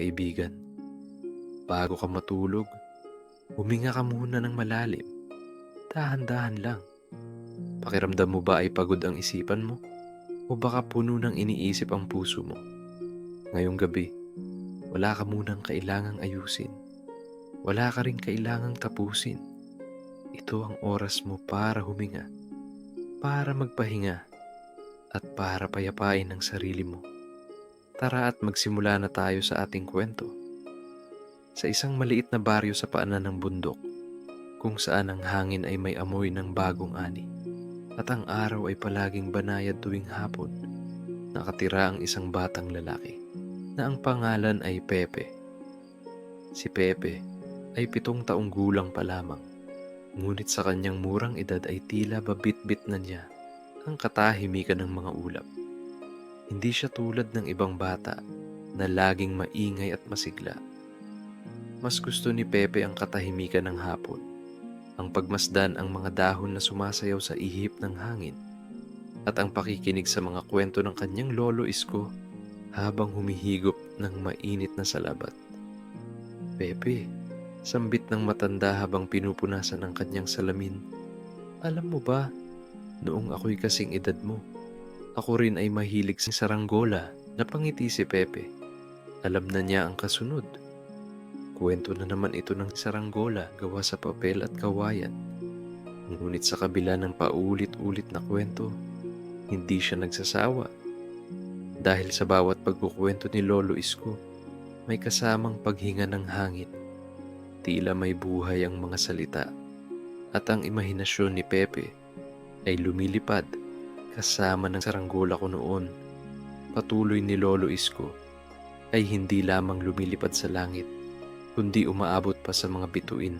Kaibigan, bago ka matulog, huminga ka muna ng malalim. Dahan-dahan lang. Pakiramdam mo ba ay pagod ang isipan mo? O baka puno ng iniisip ang puso mo? Ngayong gabi, wala ka munang kailangang ayusin. Wala ka rin kailangang tapusin. Ito ang oras mo para huminga, para magpahinga, at para payapain ang sarili mo. Tara at magsimula na tayo sa ating kwento. Sa isang maliit na baryo sa paanan ng bundok, kung saan ang hangin ay may amoy ng bagong ani, at ang araw ay palaging banayad tuwing hapon, nakatira ang isang batang lalaki, na ang pangalan ay Pepe. Si Pepe ay 7 taong gulang pa lamang, ngunit sa kanyang murang edad ay tila babit-bit na niya ang katahimikan ng mga ulap. Hindi siya tulad ng ibang bata na laging maingay at masigla. Mas gusto ni Pepe ang katahimikan ng hapon, ang pagmasdan ang mga dahon na sumasayaw sa ihip ng hangin, at ang pakikinig sa mga kwento ng kanyang lolo Isko habang humihigop ng mainit na salabat. Pepe, sambit ng matanda habang pinupunasan ang kanyang salamin. Alam mo ba, noong ako'y kasing edad mo, ako rin ay mahilig sa saranggola. Napangiti si Pepe. Alam na niya ang kasunod. Kwento na naman ito ng saranggola gawa sa papel at kawayan. Ngunit sa kabila ng paulit-ulit na kwento, hindi siya nagsasawa. Dahil sa bawat pagkukwento ni Lolo Isko, may kasamang paghinga ng hangin. Tila may buhay ang mga salita, at ang imahinasyon ni Pepe ay lumilipad kasama ng saranggola ko noon. Patuloy ni Lolo Isko ay hindi lamang lumilipad sa langit, kundi umaabot pa sa mga bituin.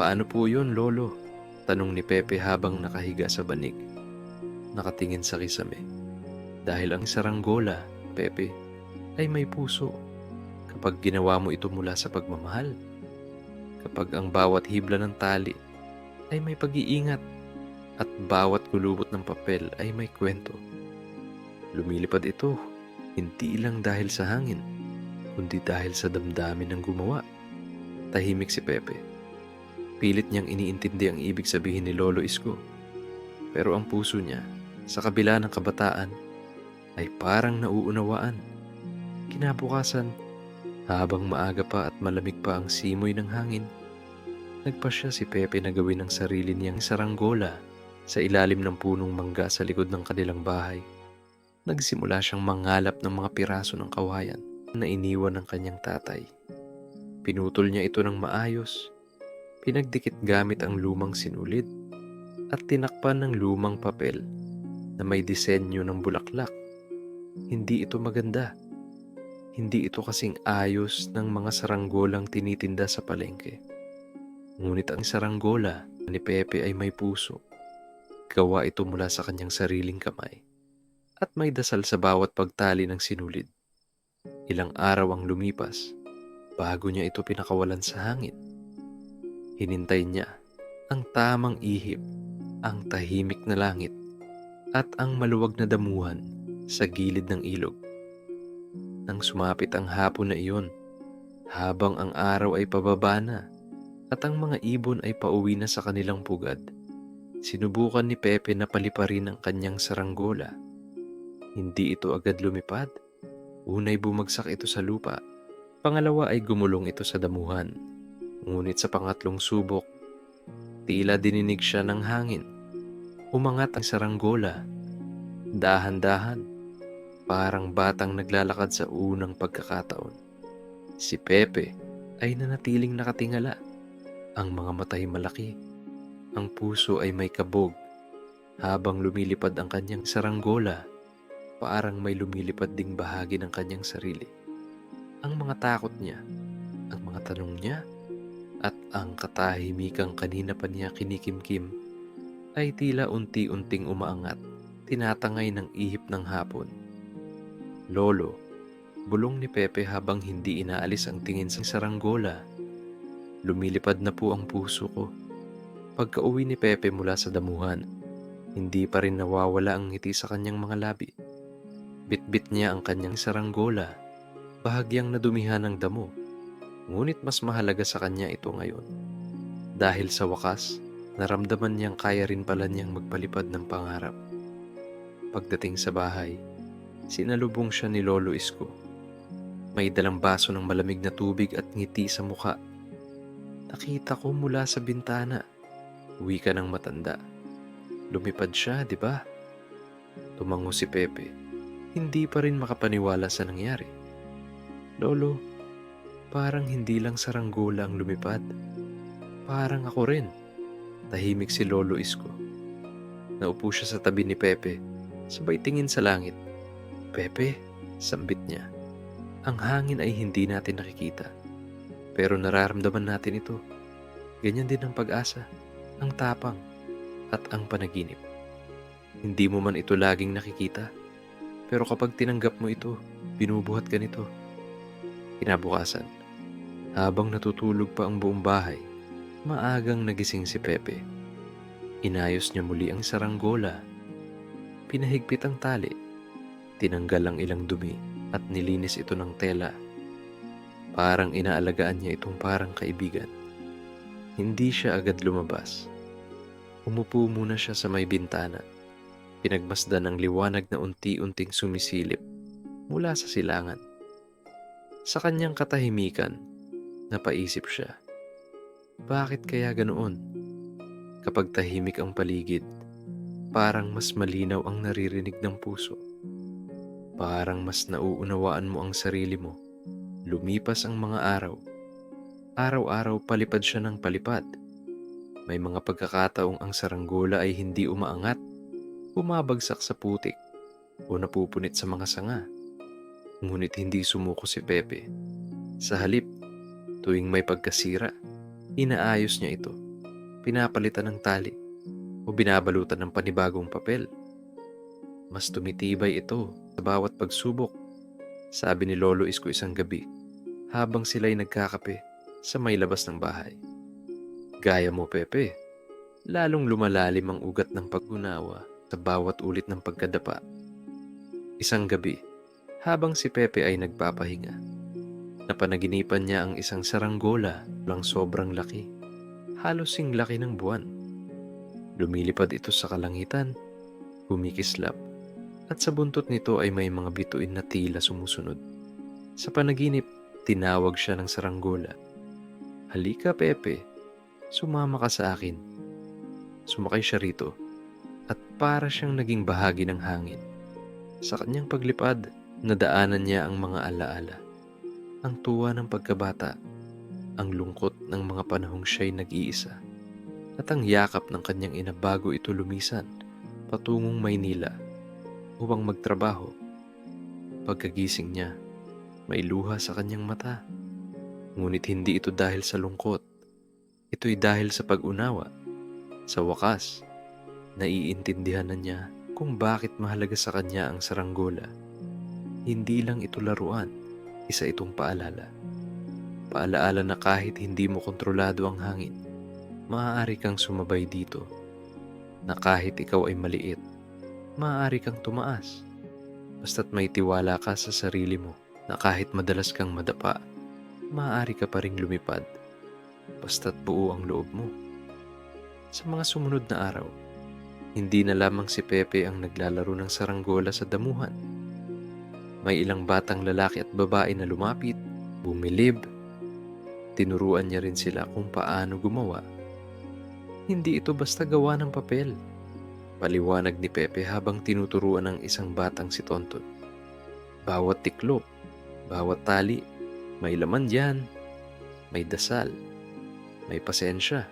Paano po yun, Lolo? Tanong ni Pepe habang nakahiga sa banig, nakatingin sa kisame. Dahil ang saranggola, Pepe, ay may puso. Kapag ginawa mo ito mula sa pagmamahal, kapag ang bawat hibla ng tali ay may pag-iingat, at bawat kulubot ng papel ay may kwento. Lumilipad ito, hindi lang dahil sa hangin, kundi dahil sa damdamin ng gumawa. Tahimik si Pepe. Pilit niyang iniintindi ang ibig sabihin ni Lolo Isko. Pero ang puso niya, sa kabila ng kabataan, ay parang nauunawaan. Kinabukasan, habang maaga pa at malamig pa ang simoy ng hangin, nagpasya si Pepe na gawin ang sarili niyang saranggola sa ilalim ng punong mangga sa likod ng kanilang bahay. Nagsimula siyang mangalap ng mga piraso ng kawayan na iniwan ng kanyang tatay. Pinutol niya ito ng maayos, pinagdikit gamit ang lumang sinulid, at tinakpan ng lumang papel na may disenyo ng bulaklak. Hindi ito maganda. Hindi ito kasing ayos ng mga saranggolang tinitinda sa palengke. Ngunit ang saranggola ni Pepe ay may puso. Gawa ito mula sa kanyang sariling kamay, at may dasal sa bawat pagtali ng sinulid. Ilang araw ang lumipas bago niya ito pinakawalan sa hangin. Hinintay niya ang tamang ihip, ang tahimik na langit, at ang maluwag na damuhan sa gilid ng ilog. Nang sumapit ang hapon na iyon, habang ang araw ay pababa na at ang mga ibon ay pauwi na sa kanilang pugad, sinubukan ni Pepe na paliparin ang kanyang saranggola. Hindi ito agad lumipad. Unay bumagsak ito sa lupa. Pangalawa ay gumulong ito sa damuhan. Ngunit sa pangatlong subok, tila dininig siya ng hangin. Umangat ang saranggola. Dahan-dahan, parang batang naglalakad sa unang pagkakataon. Si Pepe ay nanatiling nakatingala. Ang mga mata'y malaki. Ang puso ay may kabog. Habang lumilipad ang kanyang saranggola, parang may lumilipad ding bahagi ng kanyang sarili. Ang mga takot niya, ang mga tanong niya, at ang katahimikang kanina pa niya kinikimkim ay tila unti-unting umaangat, tinatangay ng ihip ng hapon. Lolo, bulong ni Pepe habang hindi inaalis ang tingin sa saranggola. Lumilipad na po ang puso ko. Pagka-uwi ni Pepe mula sa damuhan, hindi pa rin nawawala ang ngiti sa kanyang mga labi. Bitbit niya ang kanyang saranggola Bahagyang nadumihan ng damo, ngunit mas mahalaga sa kanya ito ngayon. Dahil sa wakas, naramdaman niyang kaya rin pala niyang magpalipad ng pangarap. Pagdating sa bahay, sinalubong siya ni Lolo Isko. May dalang baso ng malamig na tubig at ngiti sa mukha. Nakita ko mula sa bintana. Uwi ka ng matanda. Lumipad siya, di ba? Tumango si Pepe. Hindi pa rin makapaniwala sa nangyari. Lolo, parang hindi lang saranggola ang lumipad. Parang ako rin. Tahimik si Lolo Isko. Naupo siya sa tabi ni Pepe. Sabay tingin sa langit. Pepe, sambit niya. Ang hangin ay hindi natin nakikita. Pero nararamdaman natin ito. Ganyan din ang pag-asa, ang tapang, at ang panaginip. Hindi mo man ito laging nakikita. Pero kapag tinanggap mo ito, binubuhat ka nito. Kinabukasan, habang natutulog pa ang buong bahay, maagang nagising si Pepe. Inayos niya muli ang saranggola. Pinahigpit ang tali. Tinanggal ang ilang dumi at nilinis ito ng tela. Parang inaalagaan niya itong parang kaibigan. Hindi siya agad lumabas. Umupo muna siya sa may bintana. Pinagmasdan ang liwanag na unti-unting sumisilip mula sa silangan. Sa kanyang katahimikan, napaisip siya. Bakit kaya ganoon? Kapag tahimik ang paligid, parang mas malinaw ang naririnig ng puso. Parang mas nauunawaan mo ang sarili mo. Lumipas ang mga araw. Araw-araw palipad siya ng palipad. May mga pagkakataong ang saranggola ay hindi umaangat, bumabagsak sa putik, o napupunit sa mga sanga. Ngunit hindi sumuko si Pepe. Sa halip, tuwing may pagkasira, inaayos niya ito. Pinapalitan ng tali o binabalutan ng panibagong papel. Mas tumitibay ito sa bawat pagsubok, sabi ni Lolo Isko isang gabi habang sila'y nagkakape sa may labas ng bahay. Gaya mo, Pepe, lalong lumalalim ang ugat ng pag-unawa sa bawat ulit ng pagkadapa. Isang gabi, habang si Pepe ay nagpapahinga, napanaginipan niya ang isang saranggola lang sobrang laki, halos sing laki ng buwan. Lumilipad ito sa kalangitan, kumikislap, at sa buntot nito ay may mga bituin na tila sumusunod. Sa panaginip, tinawag siya ng saranggola. Halika, Pepe, sumama ka sa akin. Sumakay siya rito at para siyang naging bahagi ng hangin. Sa kanyang paglipad, nadaanan niya ang mga alaala. Ang tuwa ng pagkabata, ang lungkot ng mga panahong siya'y nag-iisa, at ang yakap ng kanyang ina bago ito lumisan patungong Maynila upang magtrabaho. Pagkagising niya, may luha sa kanyang mata. Ngunit hindi ito dahil sa lungkot. Ito'y dahil sa pag-unawa. Sa wakas, naiintindihan na niya kung bakit mahalaga sa kanya ang saranggola. Hindi lang ito laruan, isa itong paalala. Paalaala na kahit hindi mo kontrolado ang hangin, maaari kang sumabay dito. Na kahit ikaw ay maliit, maaari kang tumaas. Basta't may tiwala ka sa sarili mo na kahit madalas kang madapa, maaari ka pa ring lumipad. Basta't buo ang loob mo. Sa mga sumunod na araw, hindi na lamang si Pepe ang naglalaro ng saranggola sa damuhan. May ilang batang lalaki at babae na lumapit, bumilib. Tinuruan niya rin sila kung paano gumawa. Hindi ito basta gawa ng papel. Paliwanag ni Pepe habang tinuturuan ng isang batang si Tonton. Bawat tiklop, bawat tali, may laman diyan, may dasal, may pasensya.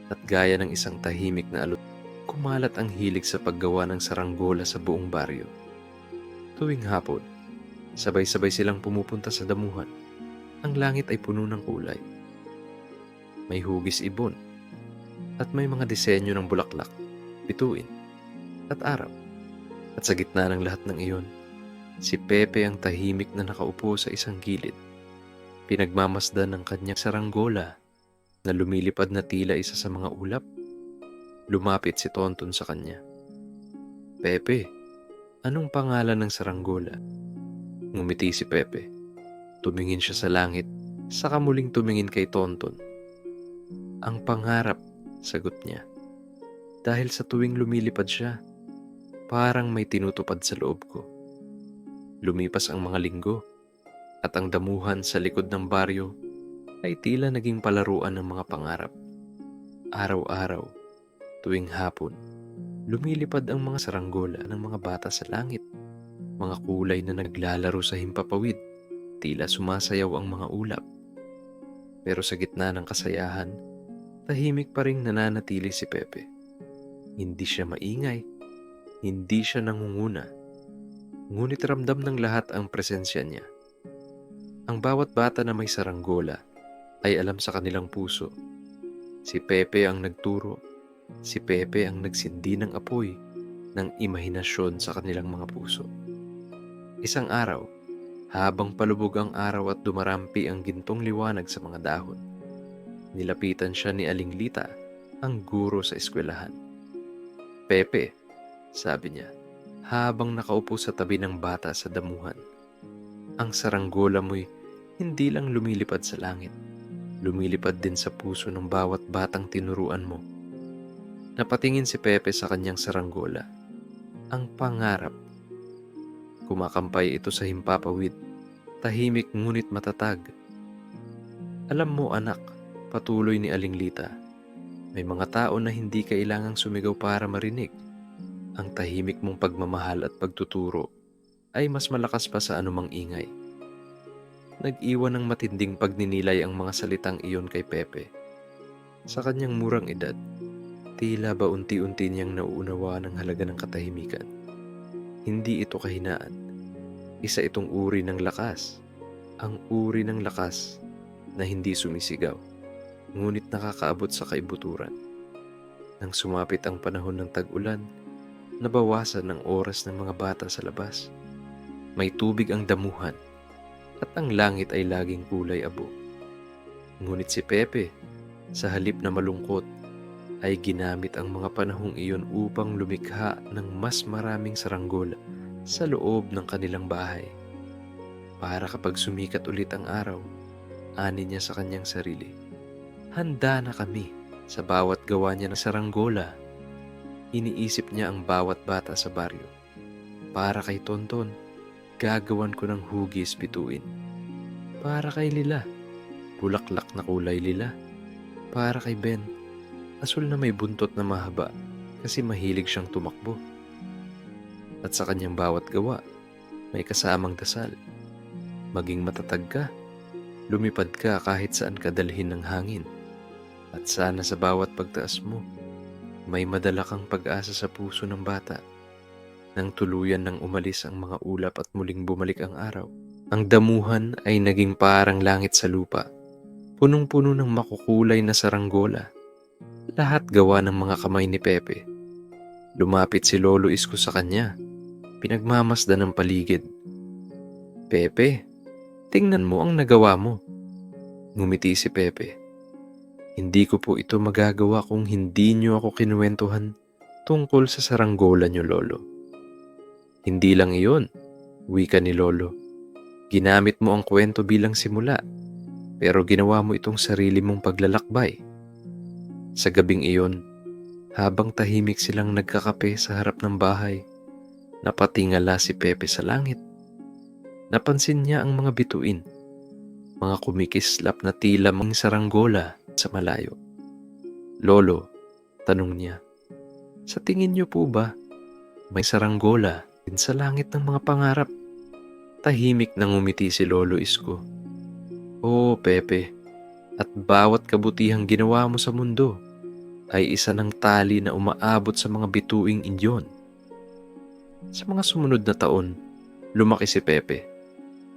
At gaya ng isang tahimik na alot, kumalat ang hilig sa paggawa ng saranggola sa buong baryo. Tuwing hapon, sabay-sabay silang pumupunta sa damuhan. Ang langit ay puno ng kulay. May hugis ibon, at may mga disenyo ng bulaklak, bituin, at araw. At sa gitna ng lahat ng iyon, si Pepe ang tahimik na nakaupo sa isang gilid. Pinagmamasdan ng kanyang saranggola na lumilipad na tila isa sa mga ulap. Lumapit si Tonton sa kanya. Pepe, anong pangalan ng saranggola? Ngumiti si Pepe. Tumingin siya sa langit, saka muling tumingin kay Tonton. Ang pangarap, sagot niya. Dahil sa tuwing lumilipad siya, parang may tinutupad sa loob ko. Lumipas ang mga linggo, at ang damuhan sa likod ng baryo ay tila naging palaruan ng mga pangarap. Araw-araw, tuwing hapon, lumilipad ang mga saranggola ng mga bata sa langit. Mga kulay na naglalaro sa himpapawid, tila sumasayaw ang mga ulap. Pero sa gitna ng kasayahan, tahimik pa ring nananatili si Pepe. Hindi siya maingay, hindi siya nangunguna, ngunit ramdam ng lahat ang presensya niya. Ang bawat bata na may saranggola ay alam sa kanilang puso. Si Pepe ang nagturo, si Pepe ang nagsindi ng apoy ng imahinasyon sa kanilang mga puso. Isang araw, habang palubog ang araw at dumarampi ang gintong liwanag sa mga dahon, nilapitan siya ni Aling Lita, ang guro sa eskwelahan. Pepe, sabi niya, habang nakaupo sa tabi ng bata sa damuhan, ang saranggola mo'y hindi lang lumilipad sa langit, lumilipad din sa puso ng bawat batang tinuruan mo. Napatingin si Pepe sa kanyang saranggola. Ang pangarap. Kumakampay ito sa himpapawid, tahimik ngunit matatag. Alam mo anak, patuloy ni Aling Lita, may mga tao na hindi kailangang sumigaw para marinig. Ang tahimik mong pagmamahal at pagtuturo ay mas malakas pa sa anumang ingay. Nag-iwan ng matinding pagninilay ang mga salitang iyon kay Pepe. Sa kanyang murang edad, tila ba unti-unti niyang nauunawa ng halaga ng katahimikan. Hindi ito kahinaan. Isa itong uri ng lakas. Ang uri ng lakas na hindi sumisigaw, ngunit nakakaabot sa kaibuturan. Nang sumapit ang panahon ng tag-ulan, nabawasan ng oras ng mga bata sa labas. May tubig ang damuhan at ang langit ay laging kulay abo. Ngunit si Pepe, sa halip na malungkot, ay ginamit ang mga panahong iyon upang lumikha ng mas maraming saranggola sa loob ng kanilang bahay. Para kapag sumikat ulit ang araw, ani niya sa kanyang sarili, handa na kami sa bawat gawa niya ng saranggola. Iniisip niya ang bawat bata sa baryo. Para kay Tonton, gagawan ko ng hugis bituin. Para kay Lila, bulaklak na kulay lila. Para kay Ben, asul na may buntot na mahaba kasi mahilig siyang tumakbo. At sa kanyang bawat gawa, may kasamang dasal. Maging matatag ka, lumipad ka kahit saan ka dalhin ng hangin. At sana sa bawat pagtaas mo, may madala kang pag-asa sa puso ng bata. Nang tuluyan nang umalis ang mga ulap at muling bumalik ang araw, ang damuhan ay naging parang langit sa lupa, punong-puno ng makukulay na saranggola. Lahat gawa ng mga kamay ni Pepe. Lumapit si Lolo Isko sa kanya, pinagmamasdan ng paligid. Pepe, tingnan mo ang nagawa mo. Ngumiti si Pepe. Hindi ko po ito magagawa kung hindi niyo ako kinuwentuhan tungkol sa saranggola niyo, Lolo. Hindi lang iyon, wika ni Lolo. Ginamit mo ang kwento bilang simula, pero ginawa mo itong sarili mong paglalakbay. Sa gabing iyon, habang tahimik silang nagkakape sa harap ng bahay, napatingala si Pepe sa langit. Napansin niya ang mga bituin, mga kumikislap na tila mga saranggola sa malayo. Lolo, tanong niya, sa tingin niyo po ba may saranggola din sa langit ng mga pangarap? Tahimik na ngumiti si Lolo Isko. Oo, Pepe, at bawat kabutihang ginawa mo sa mundo ay isa ng tali na umaabot sa mga bituing inyon. Sa mga sumunod na taon, lumaki si Pepe,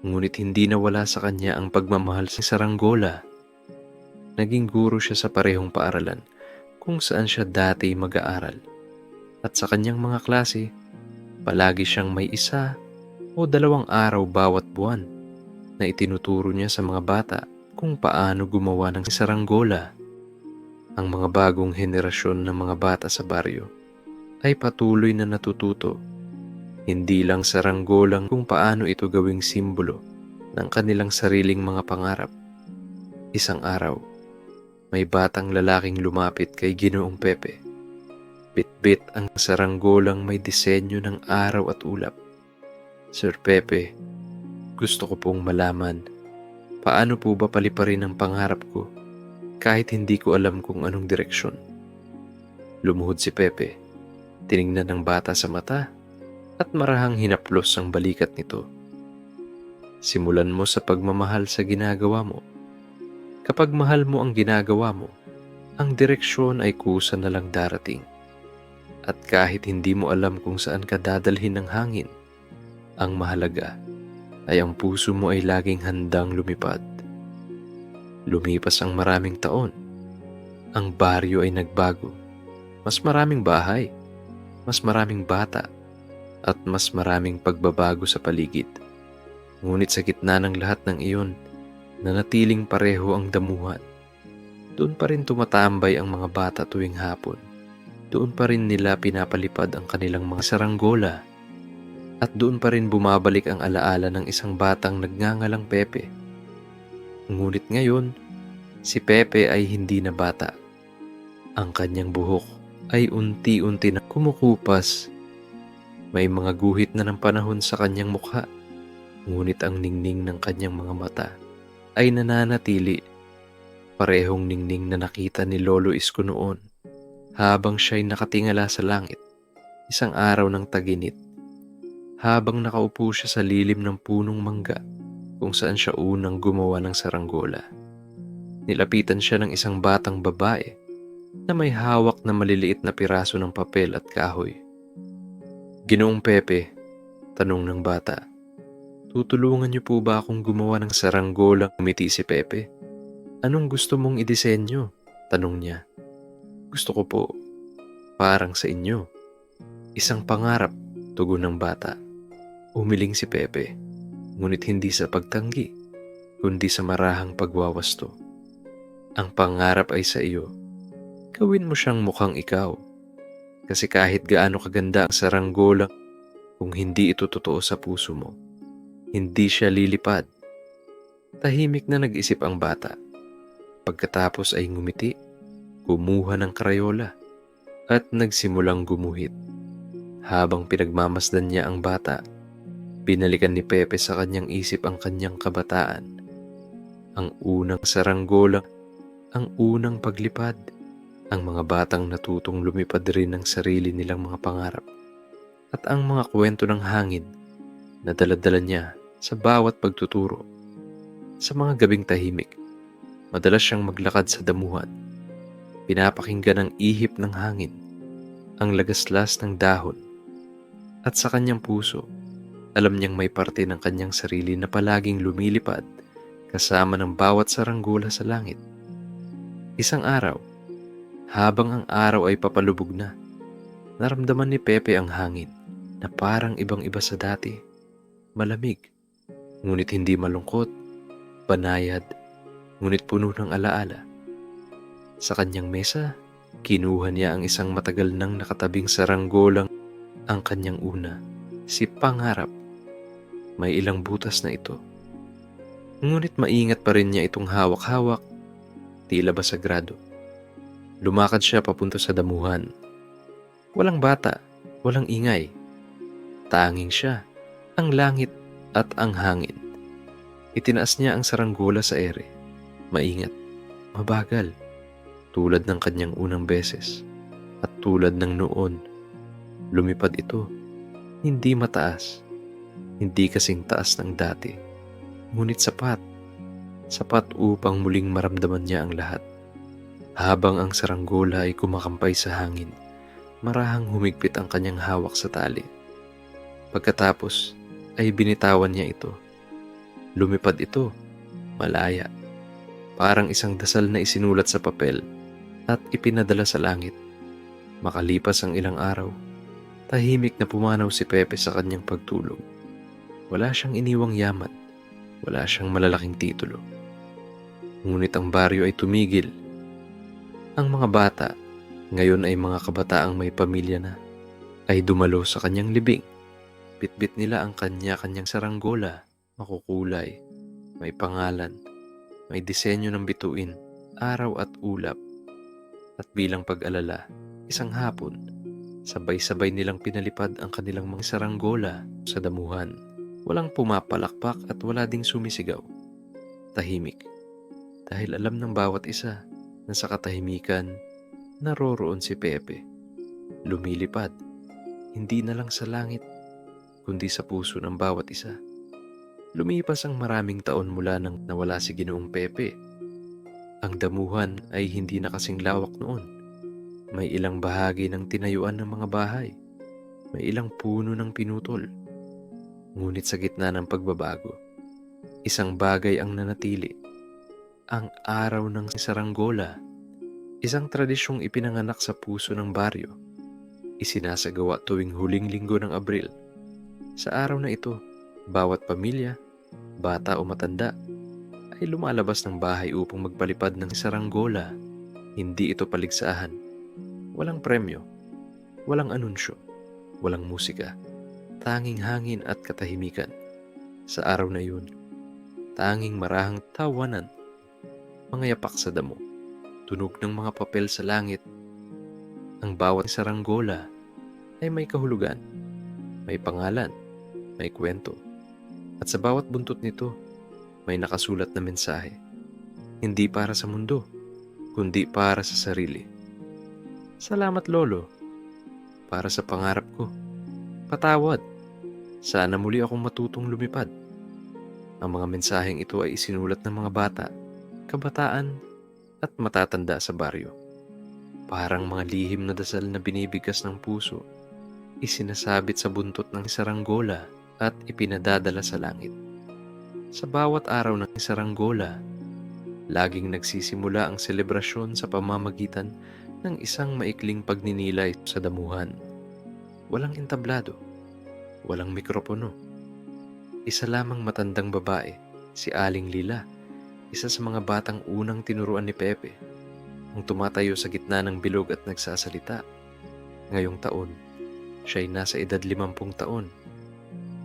ngunit hindi nawala sa kanya ang pagmamahal sa saranggola. Naging guro siya sa parehong paaralan kung saan siya dati mag-aaral. At sa kanyang mga klase, palagi siyang may 1 o 2 araw bawat buwan na itinuturo niya sa mga bata kung paano gumawa ng saranggola. Ang mga bagong henerasyon ng mga bata sa baryo ay patuloy na natututo. Hindi lang saranggolang kung paano ito gawing simbolo ng kanilang sariling mga pangarap. Isang araw, may batang lalaking lumapit kay Ginoong Pepe. Bitbit ang saranggolang may disenyo ng araw at ulap. Sir Pepe, gusto ko pong malaman, paano po ba paliparin ang pangarap ko kahit hindi ko alam kung anong direksyon? Lumuhod si Pepe, tiningnan ng bata sa mata at marahang hinaplos ang balikat nito. Simulan mo sa pagmamahal sa ginagawa mo. Kapag mahal mo ang ginagawa mo, ang direksyon ay kusa na lang darating. At kahit hindi mo alam kung saan ka dadalhin ng hangin, ang mahalaga ay ang puso mo ay laging handang lumipad. Lumipas ang maraming taon. Ang baryo ay nagbago. Mas maraming bahay, mas maraming bata, at mas maraming pagbabago sa paligid. Ngunit sa gitna ng lahat ng iyon, nanatiling pareho ang damuhan. Doon pa rin tumatambay ang mga bata tuwing hapon. Doon pa rin nila pinapalipad ang kanilang mga saranggola. At doon pa rin bumabalik ang alaala ng isang batang nagngangalang Pepe. Ngunit ngayon, si Pepe ay hindi na bata. Ang kanyang buhok ay unti-unti na kumukupas. May mga guhit na ng panahon sa kanyang mukha. Ngunit ang ningning ng kanyang mga mata ay nananatili. Parehong ningning na nakita ni Lolo Isko noon habang siya'y nakatingala sa langit, isang araw ng taginit. Habang nakaupo siya sa lilim ng punong mangga kung saan siya unang gumawa ng saranggola. Nilapitan siya ng isang batang babae na may hawak na maliliit na piraso ng papel at kahoy. Ginoong Pepe, tanong ng bata, tutulungan niyo po ba akong gumawa ng saranggola? Umiti si Pepe. Anong gusto mong idisenyo? Tanong niya. Gusto ko po, parang sa inyo. Isang pangarap, tugon ng bata. Umiling si Pepe, ngunit hindi sa pagtanggi, kundi sa marahang pagwawasto. Ang pangarap ay sa iyo. Gawin mo siyang mukhang ikaw. Kasi kahit gaano kaganda ang saranggola, kung hindi ito totoo sa puso mo, hindi siya lilipad. Tahimik na nag-isip ang bata. Pagkatapos ay ngumiti, kumuha ng krayola, at nagsimulang gumuhit. Habang pinagmamasdan niya ang bata, binalikan ni Pepe sa kanyang isip ang kanyang kabataan. Ang unang saranggola, ang unang paglipad, ang mga batang natutong lumipad rin ng sarili nilang mga pangarap, at ang mga kwento ng hangin na dala-dala niya sa bawat pagtuturo. Sa mga gabing tahimik, madalas siyang maglakad sa damuhan. Pinapakinggan ang ihip ng hangin, ang lagaslas ng dahon, at sa kanyang puso, alam niyang may parte ng kanyang sarili na palaging lumilipad kasama ng bawat saranggola sa langit. Isang araw, habang ang araw ay papalubog na, naramdaman ni Pepe ang hangin na parang ibang-iba sa dati. Malamig, ngunit hindi malungkot, banayad, ngunit puno ng alaala. Sa kanyang mesa, kinuha niya ang isang matagal nang nakatabing saranggolang, ang kanyang una, si Pangarap. May ilang butas na ito. Ngunit maingat pa rin niya itong hawak-hawak, tila ba sagrado. Lumakad siya papunta sa damuhan. Walang bata, walang ingay. Tanging siya, ang langit at ang hangin. Itinaas niya ang saranggola sa ere. Maingat, mabagal, tulad ng kanyang unang beses. At tulad ng noon, lumipad ito. Hindi mataas, hindi kasing taas ng dati. Ngunit sapat, sapat upang muling maramdaman niya ang lahat. Habang ang saranggola ay kumakampay sa hangin, marahang humigpit ang kanyang hawak sa tali. Pagkatapos ay binitawan niya ito. Lumipad ito, malaya, parang isang dasal na isinulat sa papel at ipinadala sa langit. Makalipas ang ilang araw, tahimik na pumanaw si Pepe sa kanyang pagtulog. Wala siyang iniwang yaman, wala siyang malalaking titulo. Ngunit ang baryo ay tumigil. Ang mga bata, ngayon ay mga kabataang may pamilya na, ay dumalo sa kanyang libing. Bitbit nila ang kanya-kanyang saranggola, makukulay, may pangalan, may disenyo ng bituin, araw at ulap. At bilang pag-alala, isang hapon, sabay-sabay nilang pinalipad ang kanilang mga saranggola sa damuhan. Walang pumapalakpak at wala ding sumisigaw. Tahimik, dahil alam ng bawat isa na sa katahimikan, naroroon si Pepe. Lumilipad, hindi na lang sa langit, kundi sa puso ng bawat isa. Lumipas ang maraming taon mula nang nawala si Ginoong Pepe. Ang damuhan ay hindi na kasing lawak noon. May ilang bahagi ng tinayuan ng mga bahay. May ilang puno ng pinutol. Ngunit sa gitna ng pagbabago, isang bagay ang nanatili. Ang araw ng saranggola, isang tradisyong ipinanganak sa puso ng baryo. Isinasagawa tuwing huling linggo ng Abril. Sa araw na ito, bawat pamilya, bata o matanda, ay lumalabas ng bahay upang magpalipad ng saranggola. Hindi ito paligsahan. Walang premyo, walang anunsyo, walang musika, tanging hangin at katahimikan. Sa araw na yun, tanging marahang tawanan, mga yapak sa damo, tunog ng mga papel sa langit. Ang bawat saranggola ay may kahulugan, may pangalan, may kwento. At sa bawat buntot nito, may nakasulat na mensahe. Hindi para sa mundo, kundi para sa sarili. Salamat, Lolo, para sa pangarap ko. Patawad, sana muli akong matutong lumipad. Ang mga mensaheng ito ay isinulat ng mga bata, kabataan, at matatanda sa baryo. Parang mga lihim na dasal na binibigkas ng puso, isinasabit sa buntot ng saranggola at ipinadadala sa langit. Sa bawat araw ng saranggola, laging nagsisimula ang selebrasyon sa pamamagitan ng isang maikling pagninilay sa damuhan. Walang entablado, walang mikropono. Isa lamang matandang babae, si Aling Lila, isa sa mga batang unang tinuruan ni Pepe, ang tumatayo sa gitna ng bilog at nagsasalita. Ngayong taon, siya'y nasa edad 50 taon.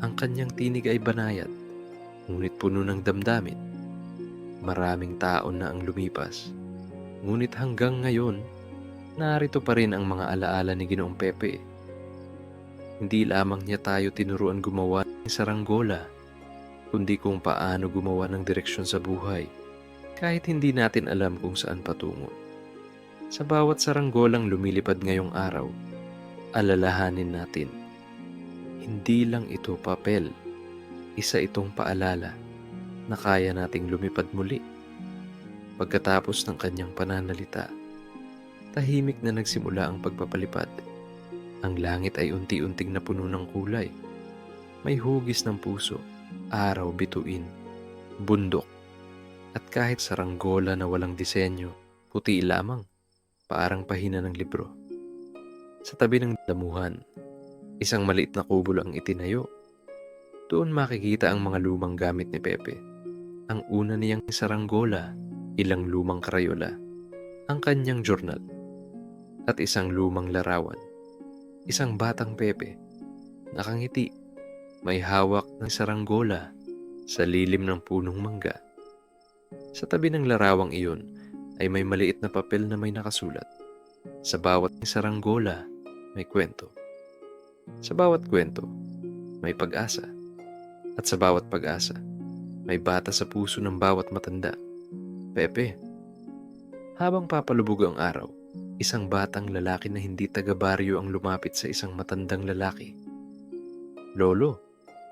Ang kanyang tinig ay banayad, ngunit puno ng damdamin. Maraming taon na ang lumipas, ngunit hanggang ngayon, narito pa rin ang mga alaala ni Ginoong Pepe. Hindi lamang niya tayo tinuruan gumawa ng saranggola, kundi kung paano gumawa ng direksyon sa buhay, kahit hindi natin alam kung saan patungo. Sa bawat saranggolang lumilipad ngayong araw, alalahanin natin, hindi lang ito papel, isa itong paalala na kaya nating lumipad muli. Pagkatapos ng kanyang pananalita, tahimik na nagsimula ang pagpapalipad. Ang langit ay unti-unting napuno ng kulay. May hugis ng puso, araw, bituin, bundok, at kahit saranggola na walang disenyo, puti lamang, parang pahina ng libro. Sa tabi ng damuhan, isang maliit na kubo ang itinayo. Doon makikita ang mga lumang gamit ni Pepe. Ang una niyang saranggola, ilang lumang krayola, ang kanyang journal, at isang lumang larawan. Isang batang Pepe, nakangiti, may hawak ng saranggola sa lilim ng punong mangga. Sa tabi ng larawang iyon ay may maliit na papel na may nakasulat. Sa bawat saranggola, may kwento. Sa bawat kwento, may pag-asa. At sa bawat pag-asa, may bata sa puso ng bawat matanda. Pepe. Habang papalubog ang araw, isang batang lalaki na hindi taga-baryo ang lumapit sa isang matandang lalaki. Lolo,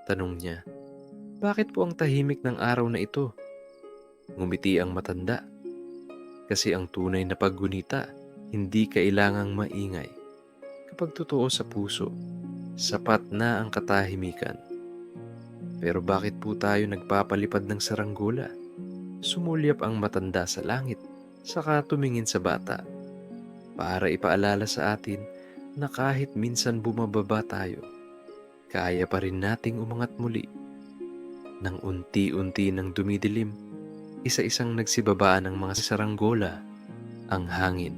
tanong niya, bakit po ang tahimik ng araw na ito? Ngumiti ang matanda. Kasi ang tunay na paggunita, hindi kailangang maingay. Kapag totoo sa puso, sapat na ang katahimikan. Pero bakit po tayo nagpapalipad ng saranggola? Sumulyap ang matanda sa langit, saka tumingin sa bata, para ipaalala sa atin na kahit minsan bumababa tayo, kaya pa rin nating umangat muli. Nang unti-unti nang dumidilim, isa-isang nagsibabaan ang mga saranggola. Ang hangin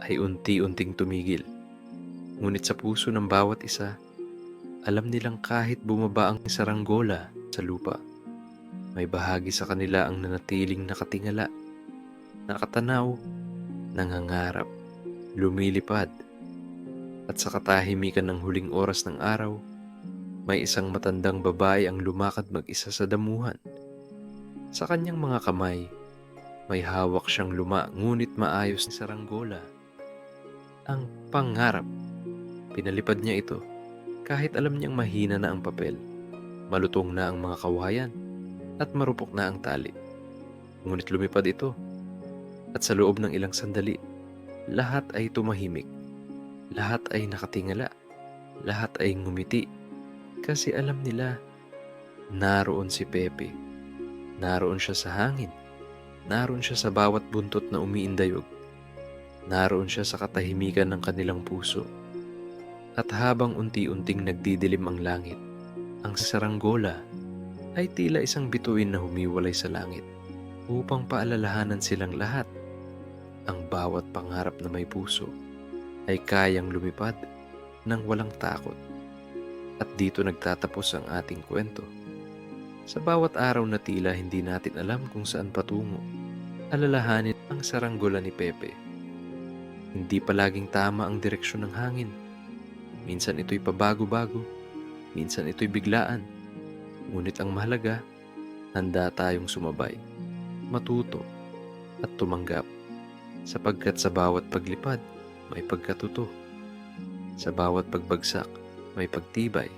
ay unti-unting tumigil. Ngunit sa puso ng bawat isa, alam nilang kahit bumaba ang saranggola sa lupa, may bahagi sa kanila ang nanatiling nakatingala, nakatanaw, nangangarap, lumilipad. At sa katahimikan ng huling oras ng araw, may isang matandang babae ang lumakad mag-isa sa damuhan. Sa kanyang mga kamay, may hawak siyang luma ngunit maayos na saranggola. Ang pangarap. Pinalipad niya ito kahit alam niyang mahina na ang papel, malutong na ang mga kawayan, at marupok na ang tali. Ngunit lumipad ito, at sa loob ng ilang sandali, lahat ay tumahimik. Lahat ay nakatingala. Lahat ay ngumiti. Kasi alam nila, naroon si Pepe. Naroon siya sa hangin. Naroon siya sa bawat buntot na umiindayog. Naroon siya sa katahimikan ng kanilang puso. At habang unti-unting nagdidilim ang langit, ang saranggola ay tila isang bituin na humiwalay sa langit upang paalalahanan silang lahat. Ang bawat pangarap na may puso ay kayang lumipad ng walang takot. At dito nagtatapos ang ating kwento. Sa bawat araw na tila hindi natin alam kung saan patungo, alalahanin ang saranggola ni Pepe. Hindi palaging tama ang direksyon ng hangin. Minsan ito'y pabago-bago, minsan ito'y biglaan. Ngunit ang mahalaga, handa tayong sumabay, matuto, at tumanggap. Sapagkat sa bawat paglipad, may pagkatuto. Sa bawat pagbagsak, may pagtibay.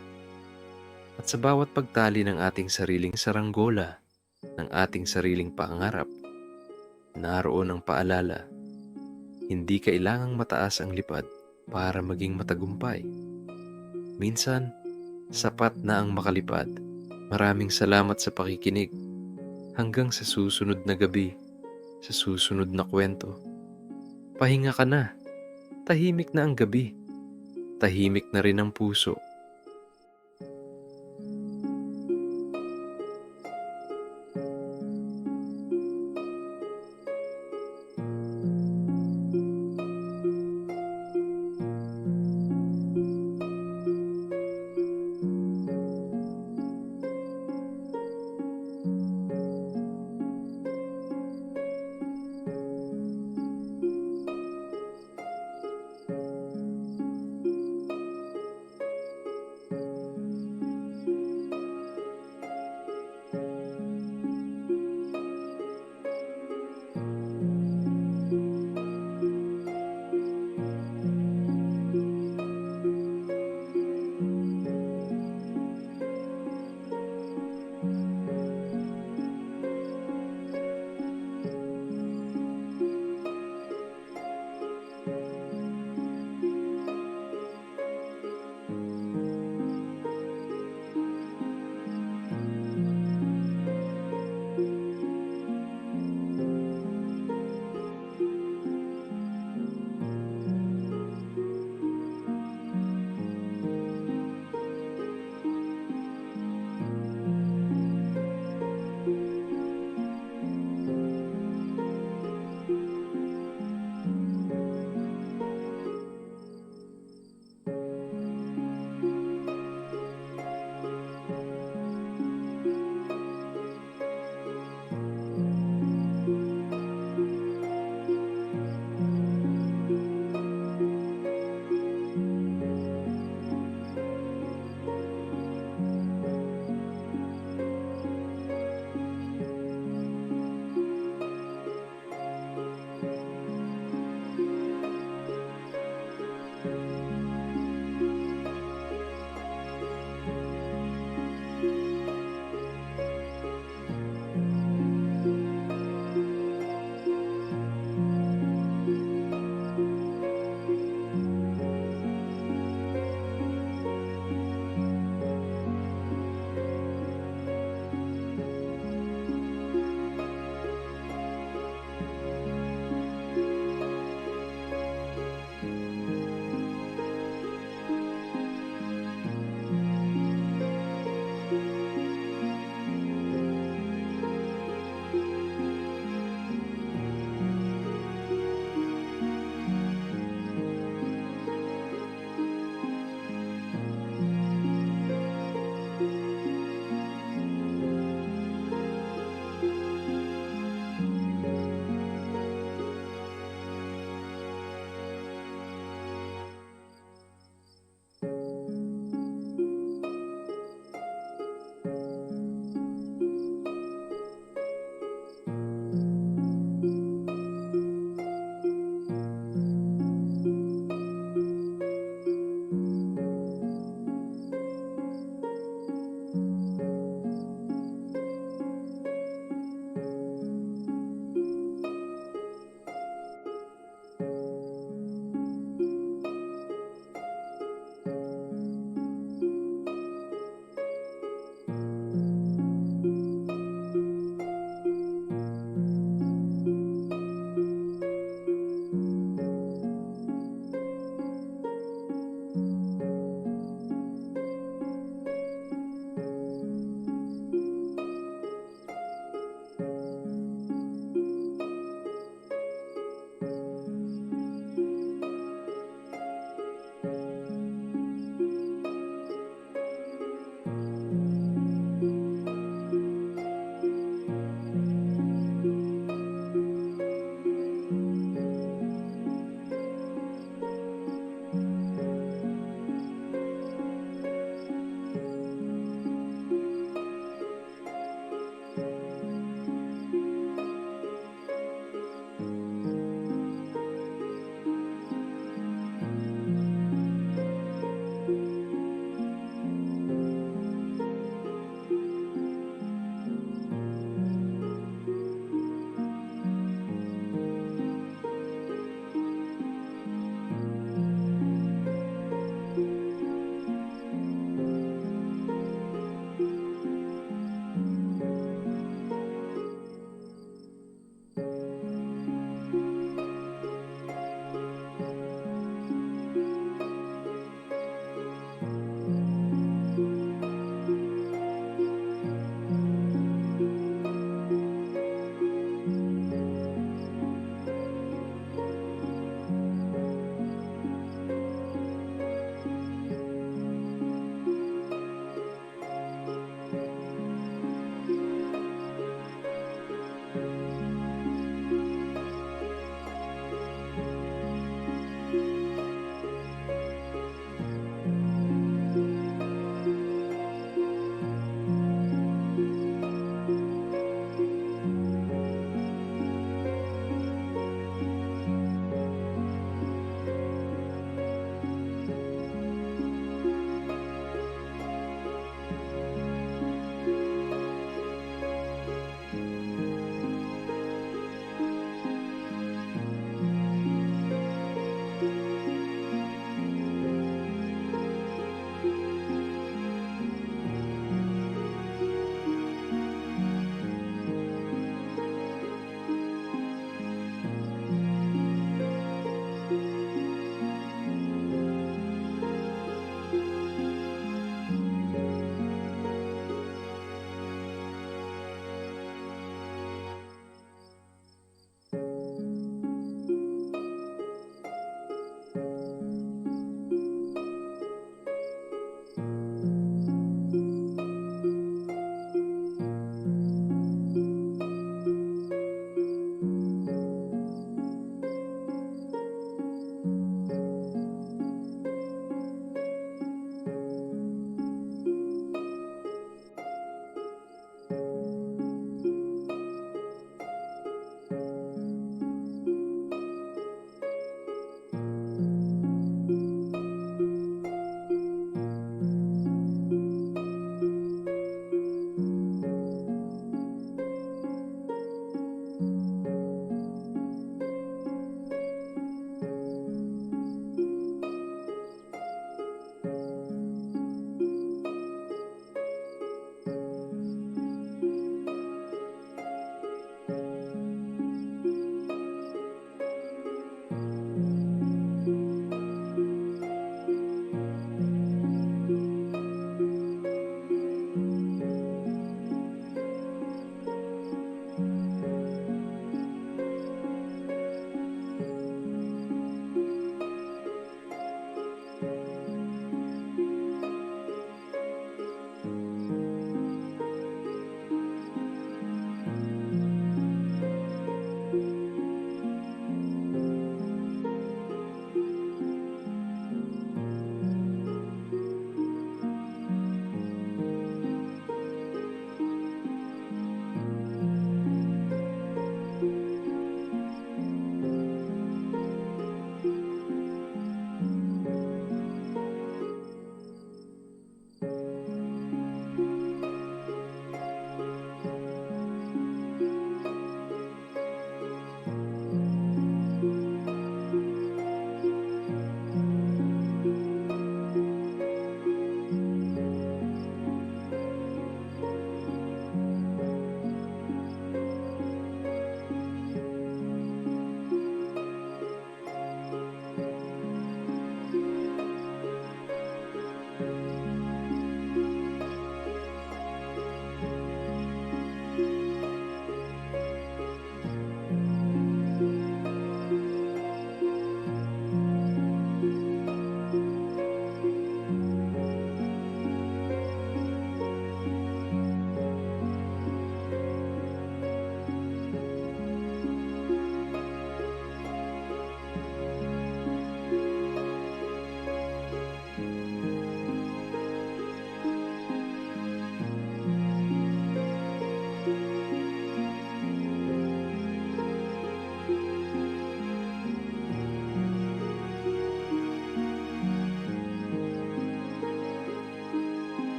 At sa bawat pagtali ng ating sariling saranggola, ng ating sariling pangarap, naroon ang paalala. Hindi kailangang mataas ang lipad para maging matagumpay. Minsan, sapat na ang makalipad. Maraming salamat sa pakikinig. Hanggang sa susunod na gabi, sa susunod na kwento. Pahinga ka na. Tahimik na ang gabi. Tahimik na rin ang puso.